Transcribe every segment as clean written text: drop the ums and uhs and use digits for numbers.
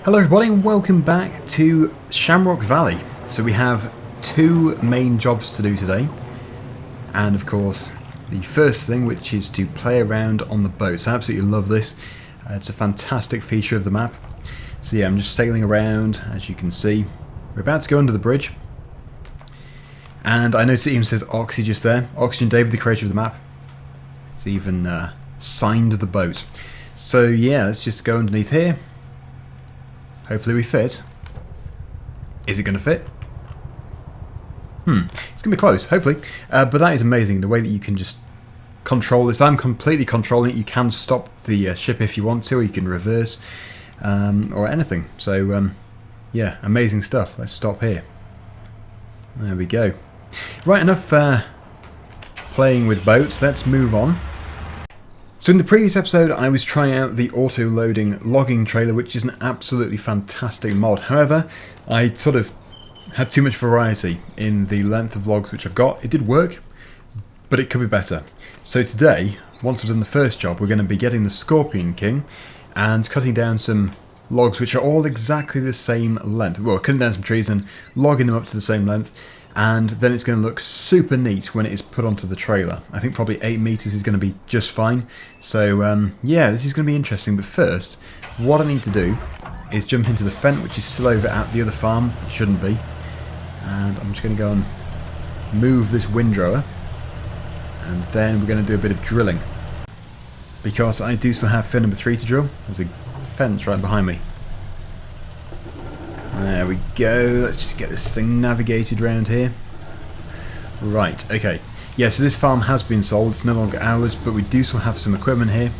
Hello everybody and welcome back to Shamrock Valley. So we have two main jobs to do today, and of course the first thing, which is to play around on the boats. I absolutely love this. It's a fantastic feature of the map. So yeah, I'm just sailing around, as you can see. We're about to go under the bridge, and I noticed it even says Oxy just there. Oxygendavid, the creator of the map. It's even signed the boat. So yeah, let's just go underneath here. Hopefully we fit. Is it going to fit? It's going to be close, hopefully. But that is amazing, the way that you can just control this. I'm completely controlling it. You can stop the ship if you want to, or you can reverse, or anything. So, yeah, amazing stuff. Let's stop here. There we go. Right, enough playing with boats. Let's move on. So in the previous episode I was trying out the auto-loading logging trailer, which is an absolutely fantastic mod. However, I sort of had too much variety in the length of logs which I've got. It did work, but it could be better. So today, once I've done the first job, we're going to be getting the Scorpion King and cutting down some logs which are all exactly the same length. Well, cutting down some trees and logging them up to the same length. And then it's going to look super neat when it is put onto the trailer. I think probably 8 meters is going to be just fine. So yeah, this is going to be interesting. But first, what I need to do is jump into the fence, which is still over at the other farm. It shouldn't be. And I'm just going to go and move this windrower. And then we're going to do a bit of drilling, because I do still have fin number 3 to drill. There's a fence right behind me. There we go. Let's just get this thing navigated around here. Right, okay. Yeah, so this farm has been sold. It's no longer ours, but we do still have some equipment here.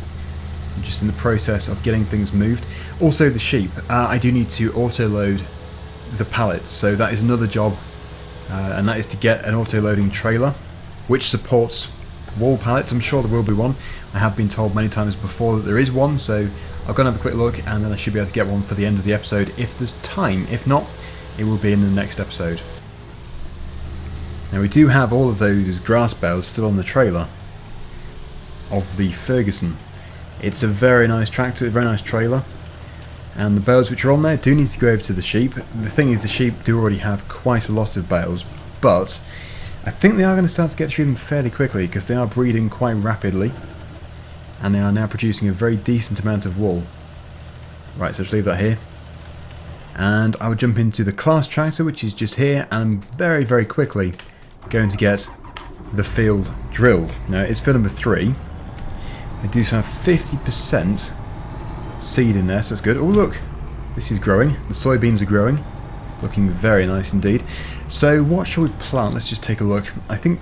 I'm just in the process of getting things moved. Also the sheep. I do need to auto-load the pallets, so that is another job. And that is to get an auto-loading trailer, which supports wall pallets. I'm sure there will be one. I have been told many times before that there is one, so I'll go and have a quick look, and then I should be able to get one for the end of the episode if there's time. If not, it will be in the next episode. Now we do have all of those grass bales still on the trailer of the Ferguson. It's a very nice tractor, a very nice trailer, and the bales which are on there do need to go over to the sheep. The thing is, the sheep do already have quite a lot of bales, but I think they are going to start to get through them fairly quickly, because they are breeding quite rapidly. And they are now producing a very decent amount of wool. Right, so just leave that here. And I will jump into the class tractor, which is just here, and I'm very, very quickly going to get the field drilled. Now, it's field number 3. I do have 50% seed in there, so that's good. Oh, look, this is growing. The soybeans are growing. Looking very nice indeed. So, what shall we plant? Let's just take a look. I think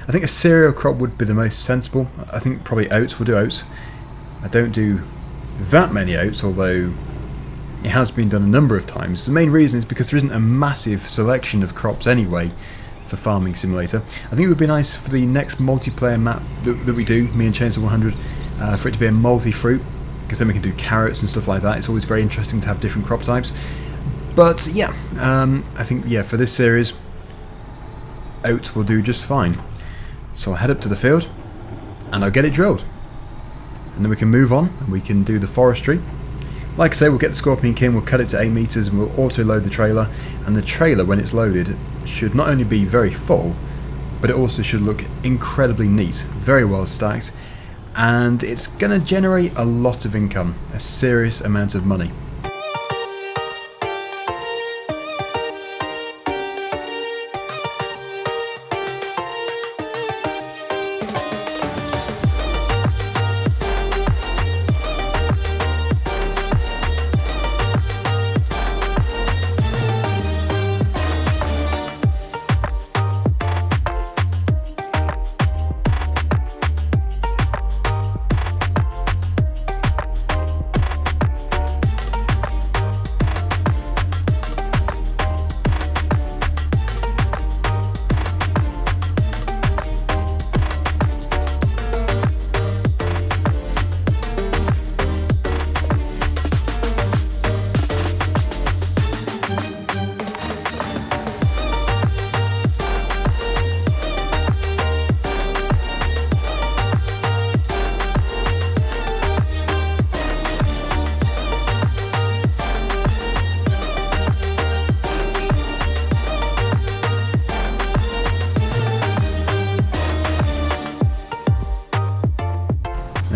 a cereal crop would be the most sensible. I think probably oats. We'll do oats. I don't do that many oats, although it has been done a number of times. The main reason is because there isn't a massive selection of crops anyway for Farming Simulator. I think it would be nice for the next multiplayer map that we do, me and Chainsaw 100, for it to be a multi-fruit, because then we can do carrots and stuff like that. It's always very interesting to have different crop types. But yeah, I think for this series, oats will do just fine. So I'll head up to the field and I'll get it drilled, and then we can move on and we can do the forestry. Like I say, we'll get the Scorpion King, we'll cut it to 8 meters, and we'll auto-load the trailer. And the trailer, when it's loaded, should not only be very full, but it also should look incredibly neat, very well stacked, and it's going to generate a lot of income, a serious amount of money.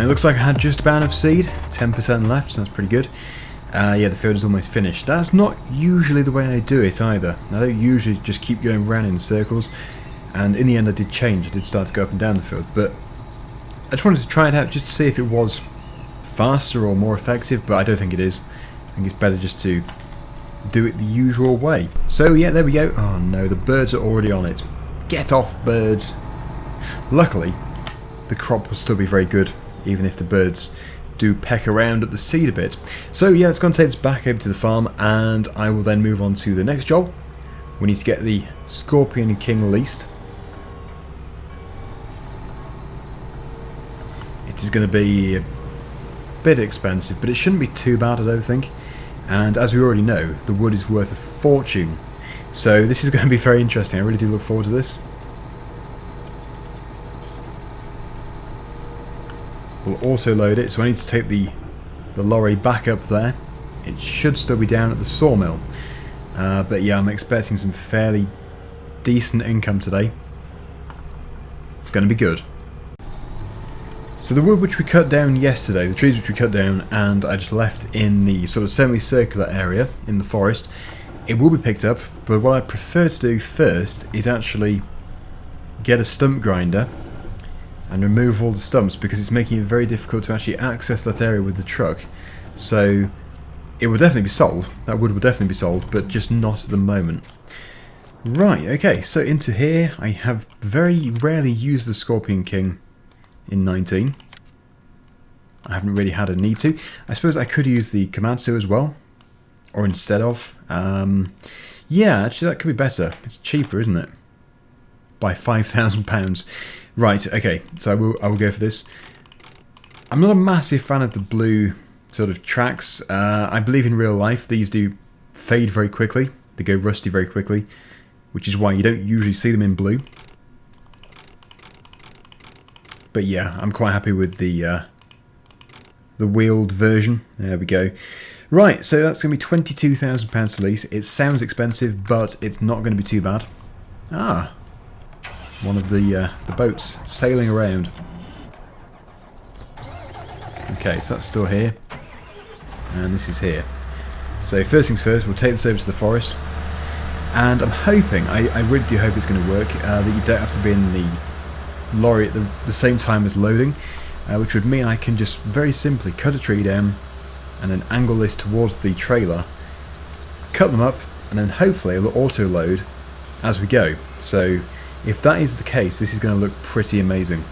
And it looks like I had just about enough seed, 10% left, so that's pretty good. Yeah, the field is almost finished. That's not usually the way I do it either. I don't usually just keep going round in circles, and in the end I did change. I did start to go up and down the field, but I just wanted to try it out just to see if it was faster or more effective, but I don't think it is. I think it's better just to do it the usual way. So yeah, there we go. Oh no, the birds are already on it. Get off, birds. Luckily, the crop will still be very good, even if the birds do peck around at the seed a bit. So yeah, let's go and take this back over to the farm, and I will then move on to the next job. We need to get the Scorpion King leased. It is going to be a bit expensive, but it shouldn't be too bad, I don't think. And as we already know, the wood is worth a fortune. So this is going to be very interesting. I really do look forward to this. We'll auto load it, so I need to take the lorry back up there. It should still be down at the sawmill. But yeah, I'm expecting some fairly decent income today. It's going to be good. So the wood which we cut down yesterday, the trees which we cut down and I just left in the sort of semicircular area in the forest, it will be picked up, but what I prefer to do first is actually get a stump grinder and remove all the stumps, because it's making it very difficult to actually access that area with the truck. So it will definitely be sold, that wood will definitely be sold, but just not at the moment. Right, okay, so into here, I have very rarely used the Scorpion King in 19. I haven't really had a need to. I suppose I could use the Komatsu as well, or instead of. Yeah, actually that could be better. It's cheaper, isn't it? By £5,000. Right, okay, so I will go for this. I'm not a massive fan of the blue sort of tracks. I believe in real life these do fade very quickly. They go rusty very quickly, which is why you don't usually see them in blue. But yeah, I'm quite happy with the wheeled version. There we go. Right, so that's going to be £22,000 to lease. It sounds expensive, but it's not going to be too bad. Ah, one of the boats sailing around. Okay, so that's still here, and this is here. So first things first, we'll take this over to the forest, and I'm hoping, I really do hope it's going to work, that you don't have to be in the lorry at the same time as loading, which would mean I can just very simply cut a tree down and then angle this towards the trailer, cut them up, and then hopefully it'll auto load as we go. So if that is the case, this is going to look pretty amazing.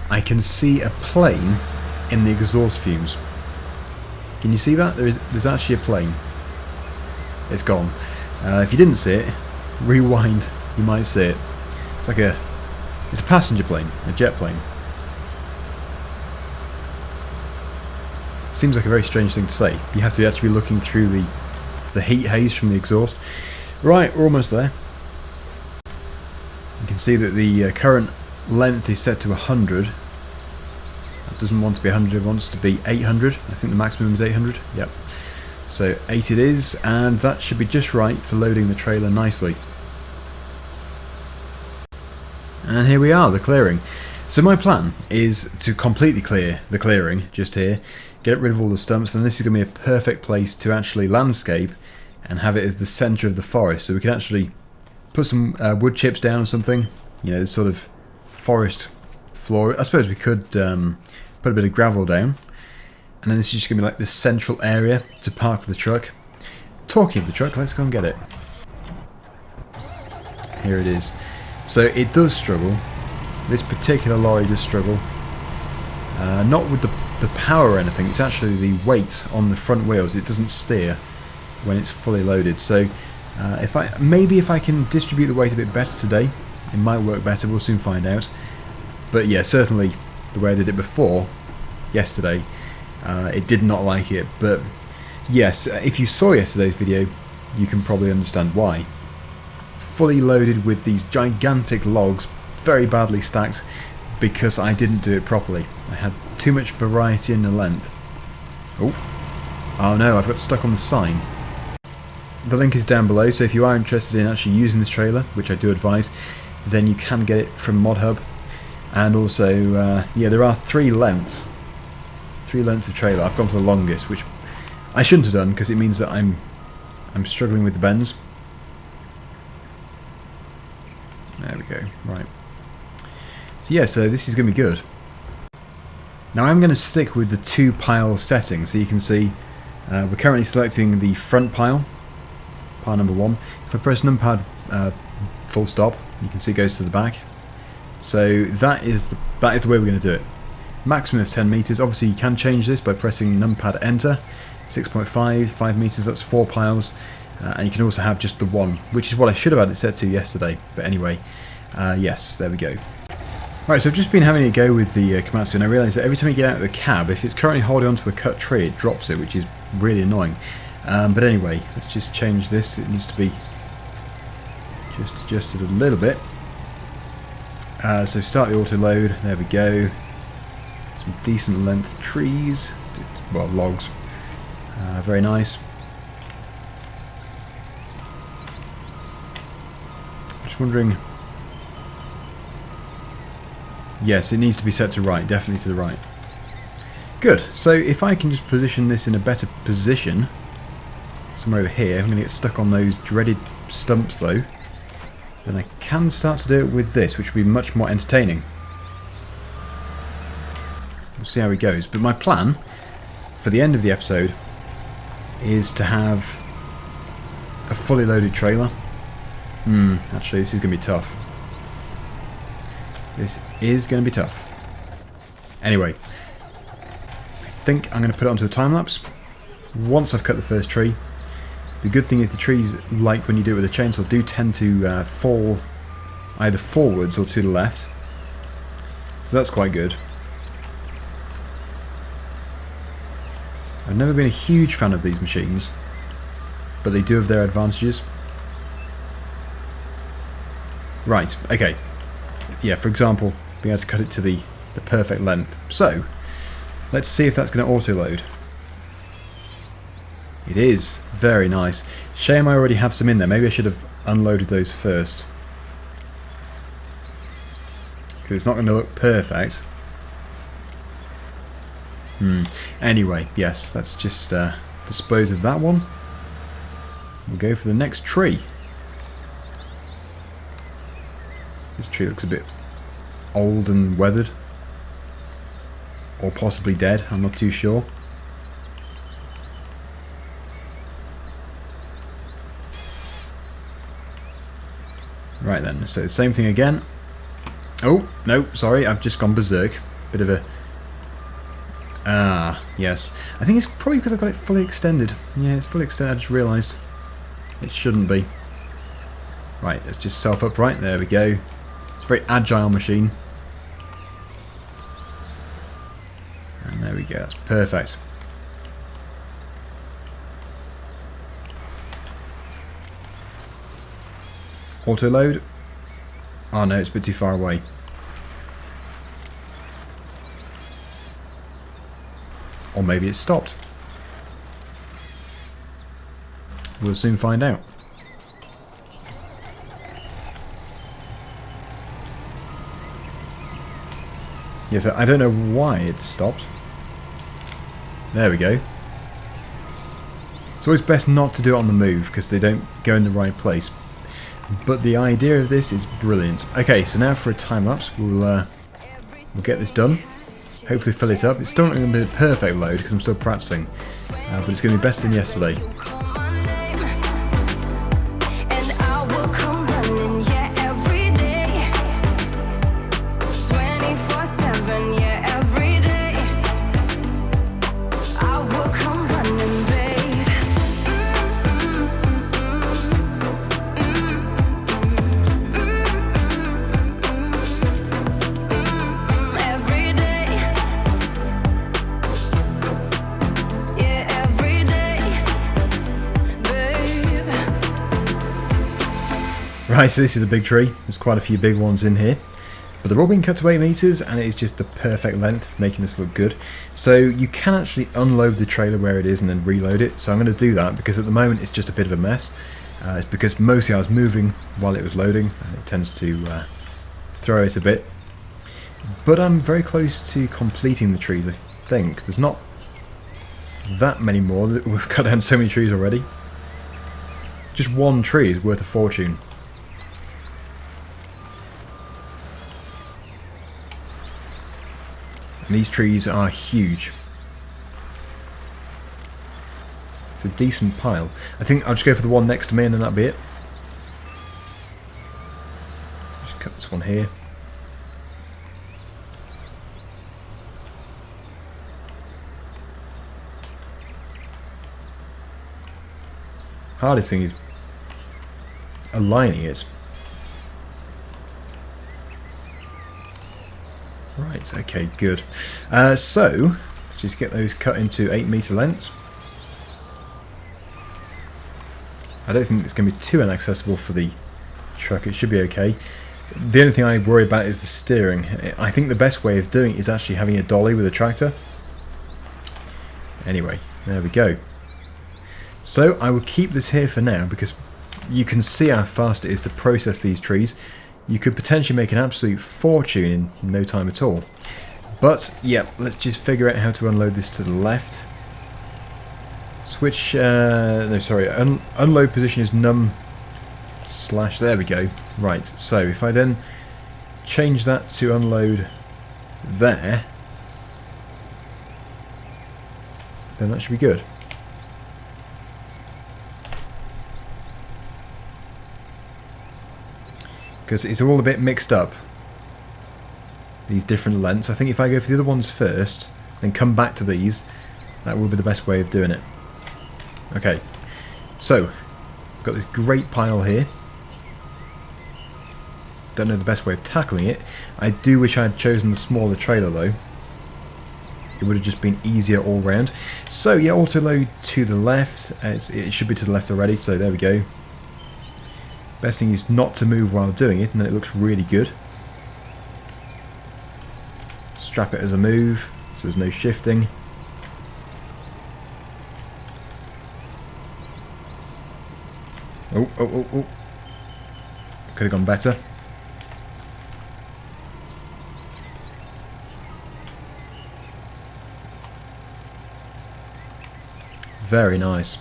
I can see a plane in the exhaust fumes. Can you see that? There's actually a plane. It's gone. If you didn't see it, rewind, you might see it. It's a passenger plane, a jet plane. Seems like a very strange thing to say. You have to actually be looking through the heat haze from the exhaust. Right, we're almost there. You can see that the current length is set to 100. It doesn't want to be 100, it wants to be 800. I think the maximum is 800. Yep. So 8 it is, and that should be just right for loading the trailer nicely. And here we are, the clearing. So my plan is to completely clear the clearing just here, get rid of all the stumps, and this is going to be a perfect place to actually landscape and have it as the centre of the forest. So we can actually put some wood chips down or something, you know, sort of forest floor. I suppose we could put a bit of gravel down, and then this is just going to be like this central area to park the truck. Talking of the truck, let's go and get it. Here it is. So it does struggle. This particular lorry does struggle. Not with the power or anything, it's actually the weight on the front wheels. It doesn't steer when it's fully loaded. So maybe if I can distribute the weight a bit better today, it might work better. We'll soon find out. But yeah, certainly the way I did it before, yesterday, it did not like it. But yes, if you saw yesterday's video, you can probably understand why. Fully loaded with these gigantic logs, very badly stacked, because I didn't do it properly. I had too much variety in the length. Oh no, I've got stuck on the sign. The link is down below, so if you are interested in actually using this trailer, which I do advise, then you can get it from Mod Hub. And also, yeah, there are 3 lengths. 3 lengths of trailer. I've gone for the longest, which I shouldn't have done because it means that I'm struggling with the bends. There we go. Right. So yeah, so this is going to be good. Now I'm going to stick with the 2 pile setting. So you can see we're currently selecting the front pile, pile number 1. If I press numpad full stop, you can see it goes to the back. So that is the way we're going to do it. Maximum of 10 meters. Obviously you can change this by pressing numpad enter. 6.5, 5 meters, that's 4 piles. And you can also have just the 1, which is what I should have had it set to yesterday. But anyway, yes, there we go. Right, so I've just been having a go with the Komatsu, and I realised that every time you get out of the cab, if it's currently holding onto a cut tree, it drops it, which is really annoying. But anyway, let's just change this. It needs to be just adjusted a little bit. So start the auto load. There we go. Some decent length trees, well, logs. Very nice. Just wondering. Yes, it needs to be set to right, definitely to the right. Good. So if I can just position this in a better position, somewhere over here, I'm going to get stuck on those dreaded stumps though. Then I can start to do it with this, which will be much more entertaining. We'll see how it goes. But my plan for the end of the episode is to have a fully loaded trailer. Actually, this is going to be tough. This is going to be tough. Anyway, I think I'm going to put it onto a time-lapse once I've cut the first tree. The good thing is the trees, like when you do it with a chainsaw, do tend to fall either forwards or to the left. So that's quite good. I've never been a huge fan of these machines, but they do have their advantages. Right, okay. Yeah, for example, being able to cut it to the perfect length. So, let's see if that's going to auto-load. It is. Very nice. Shame I already have some in there. Maybe I should have unloaded those first. Because it's not going to look perfect. Anyway, yes, let's just dispose of that one. We'll go for the next tree. This tree looks a bit old and weathered. Or possibly dead, I'm not too sure. Right then, so same thing again. Oh, no, sorry, I've just gone berserk. Bit of a... Ah, yes. I think it's probably because I've got it fully extended. Yeah, it's fully extended, I just realised. It shouldn't be. Right, let's just self-upright, there we go. It's a very agile machine. And there we go, that's perfect. Auto load. Oh no, it's a bit too far away. Or maybe it's stopped. We'll soon find out. Yes, I don't know why it stopped. There we go. It's always best not to do it on the move because they don't go in the right place. But the idea of this is brilliant. Okay, so now for a time lapse, we'll get this done. Hopefully fill it up. It's still not going to be a perfect load because I'm still practicing, but it's going to be better than yesterday. Right, so this is a big tree. There's quite a few big ones in here. But they're all being cut to 8 meters and it is just the perfect length, making this look good. So you can actually unload the trailer where it is and then reload it. So I'm going to do that because at the moment it's just a bit of a mess. It's because mostly I was moving while it was loading and it tends to throw it a bit. But I'm very close to completing the trees, I think. There's not that many more. We've cut down so many trees already. Just one tree is worth a fortune. And these trees are huge. It's a decent pile. I think I'll just go for the one next to me and then that'll be it. Just cut this one here. Hardest thing is aligning it. Right, okay, good. So, let's just get those cut into 8-metre lengths. I don't think it's going to be too inaccessible for the truck, it should be okay. The only thing I worry about is the steering. I think the best way of doing it is actually having a dolly with a tractor. Anyway, there we go. So I will keep this here for now because you can see how fast it is to process these trees. You could potentially make an absolute fortune in no time at all. But yeah, let's just figure out how to unload this to the left. Switch, no sorry, unload position is num / there we go. Right, so if I then change that to unload there, then that should be good. Because it's all a bit mixed up, these different lengths. I think if I go for the other ones first, then come back to these, that will be the best way of doing it. Okay, so, I've got this great pile here. Don't know the best way of tackling it. I do wish I had chosen the smaller trailer though. It would have just been easier all round. So yeah, auto load to the left. It should be to the left already, so there we go. Best thing is not to move while doing it, and then it looks really good. Strap it as a move, so there's no shifting. Oh. Could have gone better. Very nice.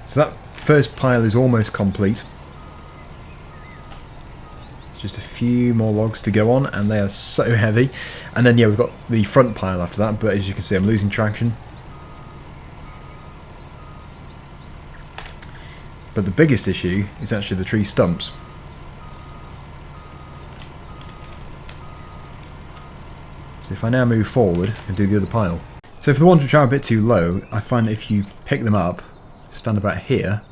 So that first pile is almost complete. Just a few more logs to go on, and they are so heavy. And then yeah, we've got the front pile after that, but as you can see I'm losing traction. But the biggest issue is actually the tree stumps. So if I now move forward and do the other pile. So for the ones which are a bit too low, I find that if you pick them up, stand about here,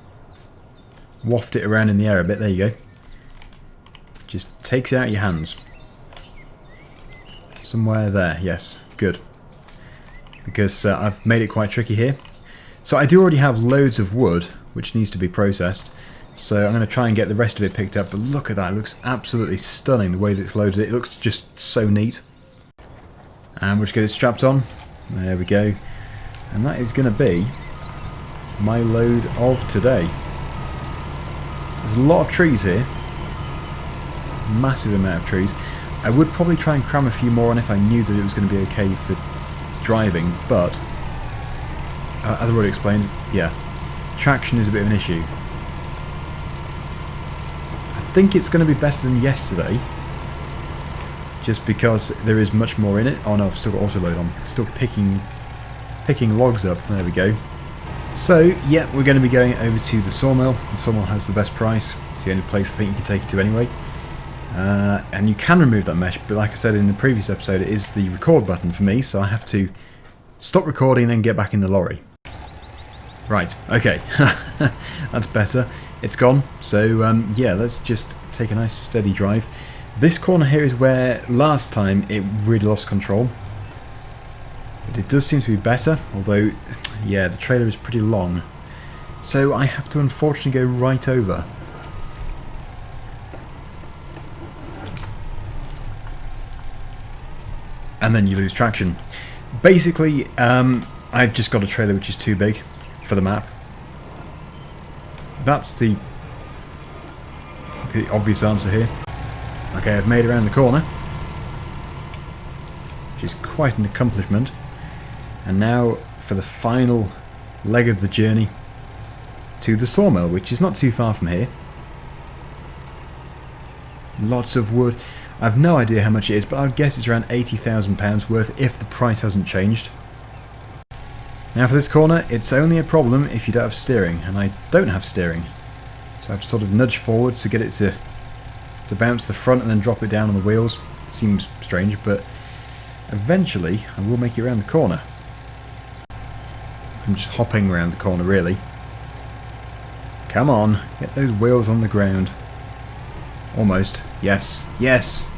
waft it around in the air a bit, there you go. Just takes it out of your hands. Somewhere there, yes, good. Because I've made it quite tricky here. So I do already have loads of wood, which needs to be processed. So I'm going to try and get the rest of it picked up, but look at that, it looks absolutely stunning the way that it's loaded. It looks just so neat. And we'll just get it strapped on. There we go. And that is going to be my load of today. There's a lot of trees here. Massive amount of trees. I would probably try and cram a few more on if I knew that it was going to be okay for driving, but as I've already explained, yeah, traction is a bit of an issue. I think it's going to be better than yesterday, just because there is much more in it. Oh no, I've still got Autoload on. Still picking logs up. There we go. So yeah, we're going to be going over to the sawmill. The sawmill has the best price. It's the only place I think you can take it to anyway. And you can remove that mesh, but like I said in the previous episode, it is the record button for me, so I have to stop recording and then get back in the lorry. Right, okay, that's better. It's gone, so yeah, let's just take a nice steady drive. This corner here is where last time it really lost control. But it does seem to be better, although, yeah, the trailer is pretty long. So I have to unfortunately go right over. And then you lose traction. Basically, I've just got a trailer which is too big for the map. That's the the obvious answer here. Okay, I've made it around the corner, which is quite an accomplishment. And now for the final leg of the journey to the sawmill, which is not too far from here. Lots of wood. I have no idea how much it is, but I would guess it's around £80,000 worth if the price hasn't changed. Now for this corner, it's only a problem if you don't have steering, and I don't have steering. So I have to sort of nudge forward to get it to bounce the front and then drop it down on the wheels. It seems strange, but eventually I will make it around the corner. I'm just hopping around the corner, really. Come on, get those wheels on the ground. Almost. Yes. Yes!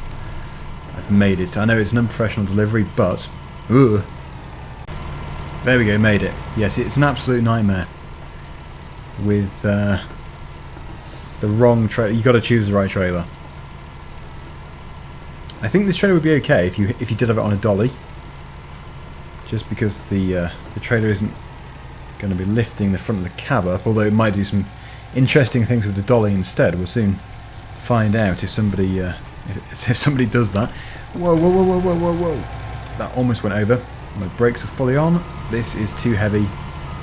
I've made it. I know it's an unprofessional delivery, but... Ugh. There we go, made it. Yes, it's an absolute nightmare. With the wrong trailer. You've got to choose the right trailer. I think this trailer would be okay if you did have it on a dolly. Just because the trailer isn't going to be lifting the front of the cab up, although it might do some interesting things with the dolly instead. We'll soon find out if somebody if somebody does that. Whoa, whoa, whoa, whoa, whoa, whoa, whoa! That almost went over. My brakes are fully on. This is too heavy.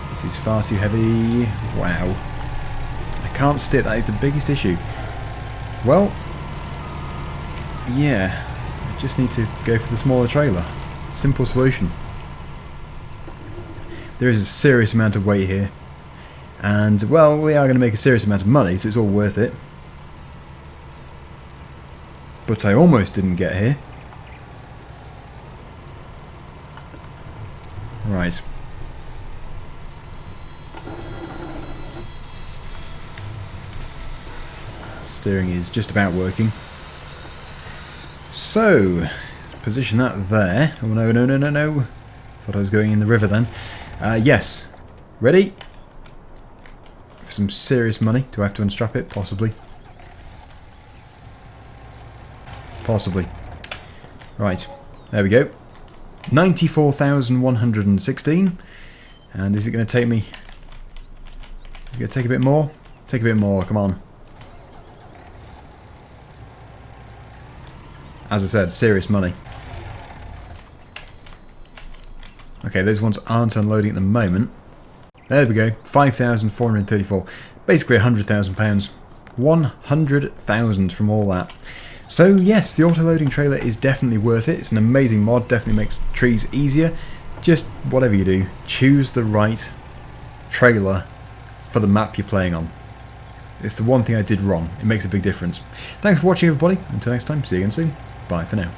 This is far too heavy. Wow. I can't steer. That is the biggest issue. Well, yeah. I just need to go for the smaller trailer. Simple solution. There is a serious amount of weight here. And, well, we are going to make a serious amount of money, so it's all worth it. But I almost didn't get here. Right. Steering is just about working. So, position that there. Oh no, no, no, no, no. Thought I was going in the river then. Yes. Ready? For some serious money. Do I have to unstrap it? Possibly. Possibly. Right. There we go. 94,116. And is it going to take me... Is it going to take a bit more? Take a bit more, come on. As I said, serious money. Okay, those ones aren't unloading at the moment. There we go, 5,434. Basically £100,000. 100,000 from all that. So yes, the auto-loading trailer is definitely worth it. It's an amazing mod, definitely makes trees easier. Just whatever you do, choose the right trailer for the map you're playing on. It's the one thing I did wrong. It makes a big difference. Thanks for watching, everybody. Until next time, see you again soon. Bye for now.